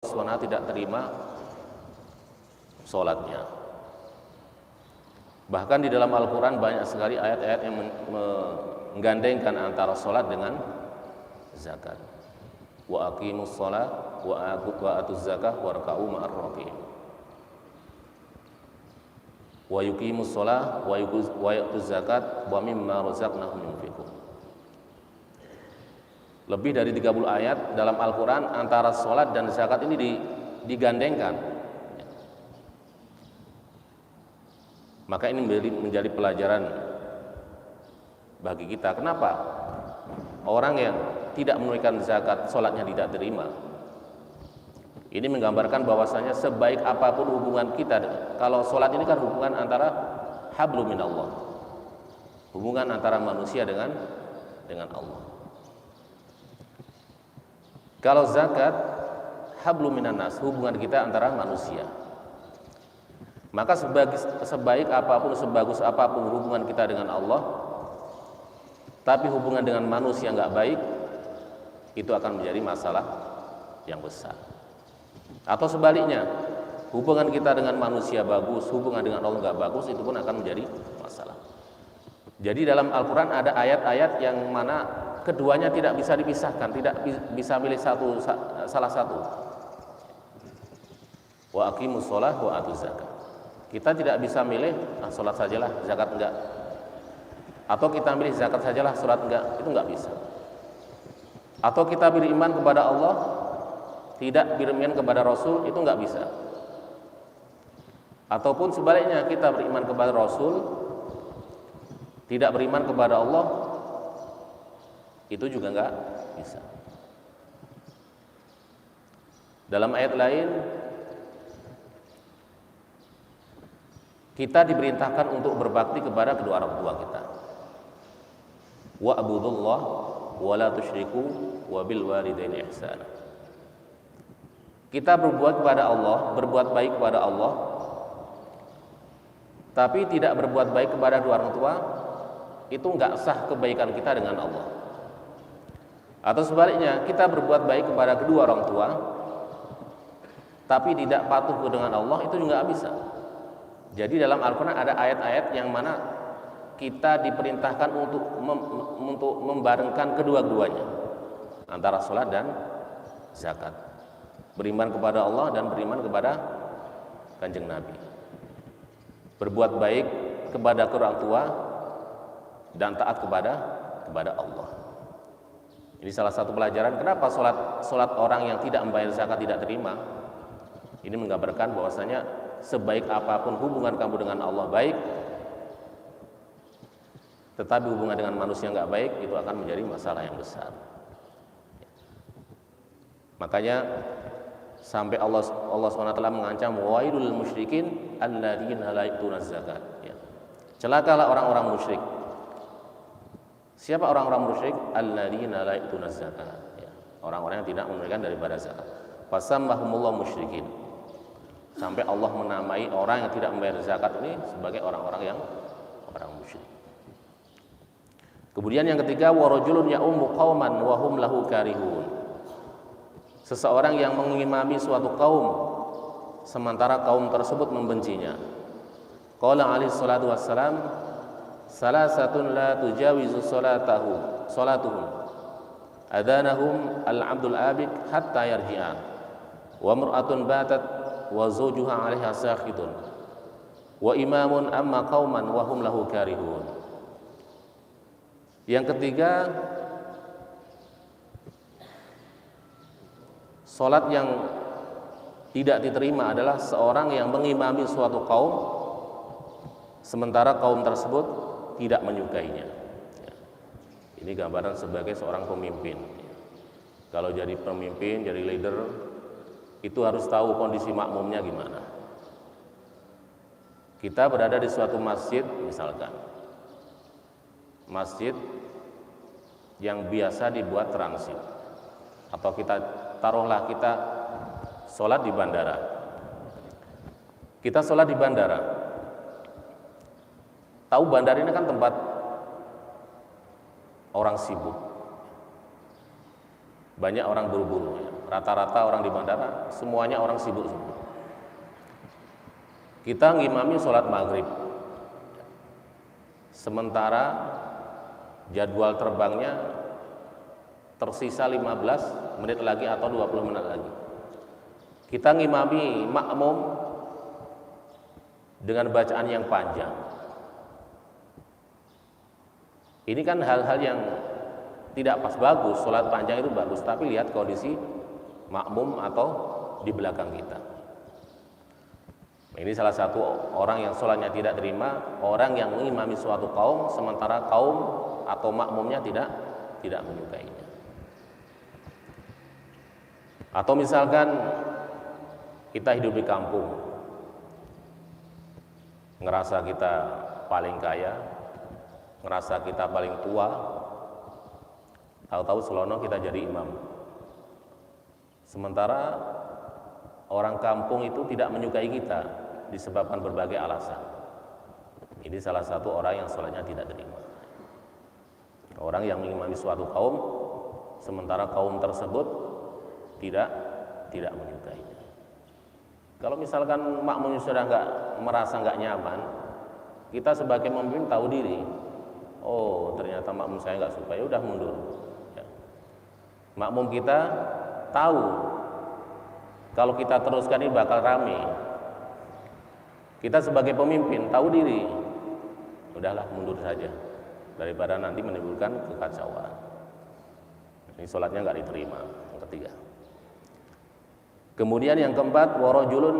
SWT tidak terima sholatnya. Bahkan di dalam Al-Quran banyak sekali ayat-ayat yang menggandengkan antara sholat dengan zakat. Wa aqimus sholat wa atuz zakah warka'u ma'ar raki'in. Wa yuqimus sholat wa ya'tuz zakat wa mimma razaqnahum yunfiqun. Lebih dari 30 ayat dalam Al-Quran antara sholat dan zakat ini digandengkan. Maka ini menjadi pelajaran bagi kita. Kenapa? Orang yang tidak menunaikan zakat, sholatnya tidak terima. Ini menggambarkan bahwasanya sebaik apapun hubungan kita, kalau sholat ini kan hubungan antara hablum minallah, hubungan antara manusia dengan Allah. Kalau zakat, hablum minan nas, hubungan kita antara manusia. Maka sebaik apapun, sebagus apapun hubungan kita dengan Allah, tapi hubungan dengan manusia nggak baik, itu akan menjadi masalah yang besar. Atau sebaliknya, hubungan kita dengan manusia bagus, hubungan dengan Allah nggak bagus, itu pun akan menjadi masalah. Jadi dalam Al-Quran ada ayat-ayat yang mana keduanya tidak bisa dipisahkan, tidak bisa milih salah satu. Wa aqimus sholah wa atuz zakat. Kita tidak bisa milih sholat sajalah, zakat enggak. Atau kita milih zakat sajalah, sholat enggak. Itu enggak bisa. Atau kita beriman kepada Allah, tidak beriman kepada Rasul, itu enggak bisa. Ataupun sebaliknya, kita beriman kepada Rasul, tidak beriman kepada Allah, itu juga enggak bisa. Dalam ayat lain kita diperintahkan untuk berbakti kepada kedua orang tua kita. Wa'budullah wa la tusyriku wa bil walidaini ihsana. Kita berbuat kepada Allah, berbuat baik kepada Allah, tapi tidak berbuat baik kepada kedua orang tua, itu enggak sah kebaikan kita dengan Allah. Atau sebaliknya, kita berbuat baik kepada kedua orang tua, tapi tidak patuh dengan Allah, itu juga nggak bisa. Jadi dalam Al-Quran ada ayat-ayat yang mana kita diperintahkan untuk membarengkan kedua-duanya, antara sholat dan zakat, beriman kepada Allah dan beriman kepada Kanjeng Nabi, berbuat baik kepada orang tua dan taat kepada Allah. Ini salah satu pelajaran kenapa sholat orang yang tidak membayar zakat tidak terima. Ini menggambarkan bahwasanya sebaik apapun hubungan kamu dengan Allah baik, tetapi hubungan dengan manusia nggak baik, itu akan menjadi masalah yang besar. Makanya sampai Allah SWT mengancam wailul musyrikin alladzina la yu'tuna zakat. Celakalah orang-orang musyrik. Siapa orang-orang musyrik? Alladzina la yu'tuna zakat. Orang-orang yang tidak menunaikan daripada zakat. Fasammahumullah musyrikin. Sampai Allah menamai orang yang tidak membayar zakat ini sebagai orang-orang musyrik. Kemudian yang ketiga, wa rajulun ya'ummu qauman wa hum lahu karihun. Seseorang yang mengimami suatu kaum sementara kaum tersebut membencinya. Qala alaihi salatu wassalam, salasatun la tujawizu salatuhum adanahum al-abdul abik hatta yarji'an wa mar'atun batat wa zawjuha 'alaiha sakhitun wa imamun amma qauman wa hum lahu karihun. Yang ketiga, salat yang tidak diterima adalah seorang yang mengimami suatu kaum sementara kaum tersebut tidak menyukainya. Ini gambaran sebagai seorang pemimpin. Kalau jadi pemimpin, jadi leader, itu harus tahu kondisi makmumnya gimana. Kita berada di suatu masjid, misalkan masjid yang biasa dibuat transit, atau kita taruhlah kita sholat di bandara. Kita sholat di bandara. Tahu bandara ini kan tempat orang sibuk, banyak orang buru-buru, rata-rata orang di bandara semuanya orang sibuk semua. Kita ngimami sholat maghrib, sementara jadwal terbangnya tersisa 15 menit lagi atau 20 menit lagi. Kita ngimami makmum dengan bacaan yang panjang. Ini kan hal-hal yang tidak pas, bagus, sholat panjang itu bagus, tapi lihat kondisi makmum atau di belakang kita. Ini salah satu orang yang sholatnya tidak terima, orang yang mengimami suatu kaum sementara kaum atau makmumnya tidak menyukainya. Atau misalkan kita hidup di kampung, ngerasa kita paling kaya, ngerasa kita paling tua, tahu-tahu selono kita jadi imam. Sementara orang kampung itu tidak menyukai kita disebabkan berbagai alasan. Ini salah satu orang yang sholatnya tidak terima. Orang yang mengimami suatu kaum sementara kaum tersebut tidak menyukainya. Kalau misalkan makmumnya sudah merasa nggak nyaman, kita sebagai pemimpin tahu diri. Oh, ternyata makmum saya nggak suka, ya udah mundur. Ya. Makmum kita tahu kalau kita teruskan ini bakal rame. Kita sebagai pemimpin tahu diri, udahlah mundur saja daripada nanti menimbulkan kekacauan. Ini sholatnya nggak diterima. Yang ketiga. Kemudian yang keempat, warajulun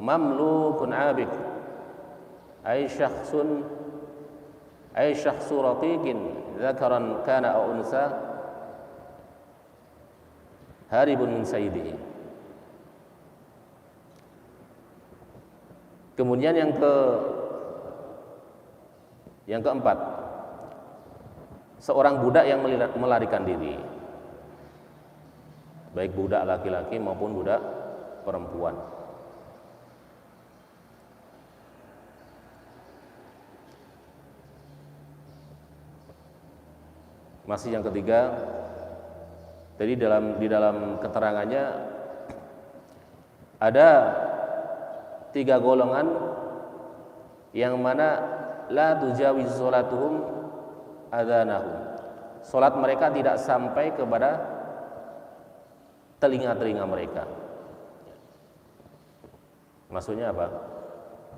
mamlukun abid, ay syakhsu raqiqin dzakaran kana aw unsa haribun min sayyidihi. Kemudian yang keempat, seorang budak yang melarikan diri, baik budak laki-laki maupun budak perempuan. Masih yang ketiga, jadi di dalam keterangannya ada 3 golongan yang mana la tujawiz sholatuhum adzanahum. Salat mereka tidak sampai kepada telinga-telinga mereka. Maksudnya apa?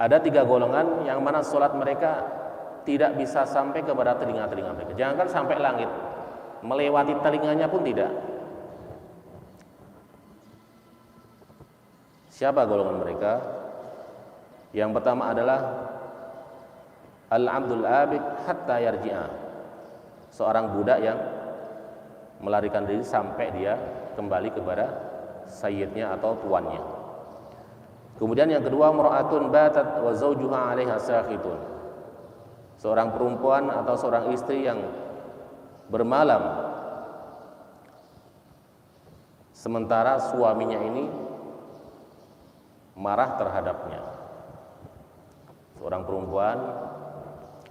Ada 3 golongan yang mana salat mereka tidak bisa sampai kepada telinga-telinga mereka. Jangankan sampai langit, melewati telinganya pun tidak. Siapa golongan mereka? Yang pertama adalah al-abdul abid hatta yarji'a, seorang budak yang melarikan diri sampai dia kembali kepada sayyidnya atau tuannya. Kemudian yang kedua, mar'atun batat wa zawjuha 'alaiha sakhitun, seorang perempuan atau seorang istri yang bermalam sementara suaminya ini marah terhadapnya. Seorang perempuan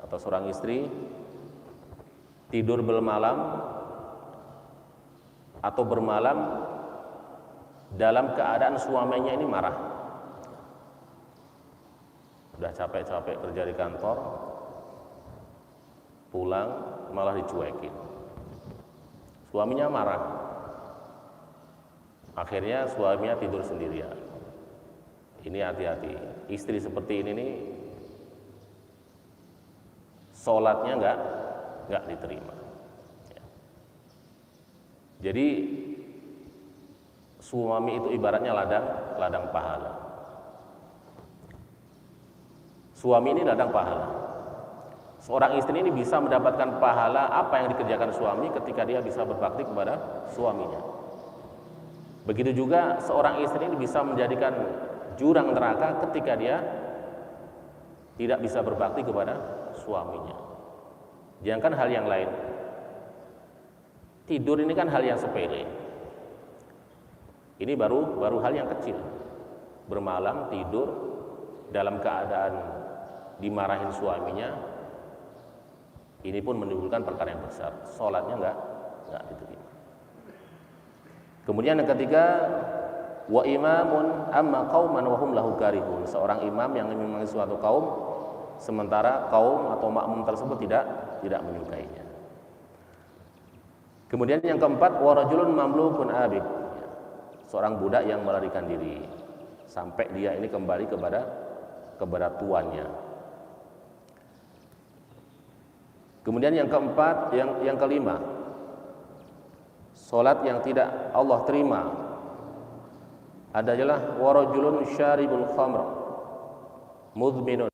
atau seorang istri tidur bermalam atau bermalam dalam keadaan suaminya ini marah. Udah capek-capek kerja di kantor, pulang malah dicuekin. Suaminya marah. Akhirnya suaminya tidur sendirian. Ini hati-hati. Istri seperti ini nih sholatnya nggak diterima. Ya. Jadi suami itu ibaratnya ladang pahala. Suami ini ladang pahala. Seorang istri ini bisa mendapatkan pahala apa yang dikerjakan suami ketika dia bisa berbakti kepada suaminya. Begitu juga seorang istri ini bisa menjadikan jurang neraka ketika dia tidak bisa berbakti kepada suaminya. Jangankan hal yang lain, tidur ini kan hal yang sepele. Ini baru hal yang kecil. Bermalam tidur dalam keadaan dimarahin suaminya, ini pun menimbulkan perkara yang besar. Sholatnya nggak diterima. Kemudian yang ketiga, wa imamun amma qauman wa hum lahu karihun, seorang imam yang mengimami suatu kaum sementara kaum atau makmum tersebut tidak menyukainya. Kemudian yang keempat, wa rajulun mamlukun abid, seorang budak yang melarikan diri sampai dia ini kembali kepada tuannya. Kemudian yang keempat, yang kelima, salat yang tidak Allah terima adalah wa rajulun syaribul khamr mudminun,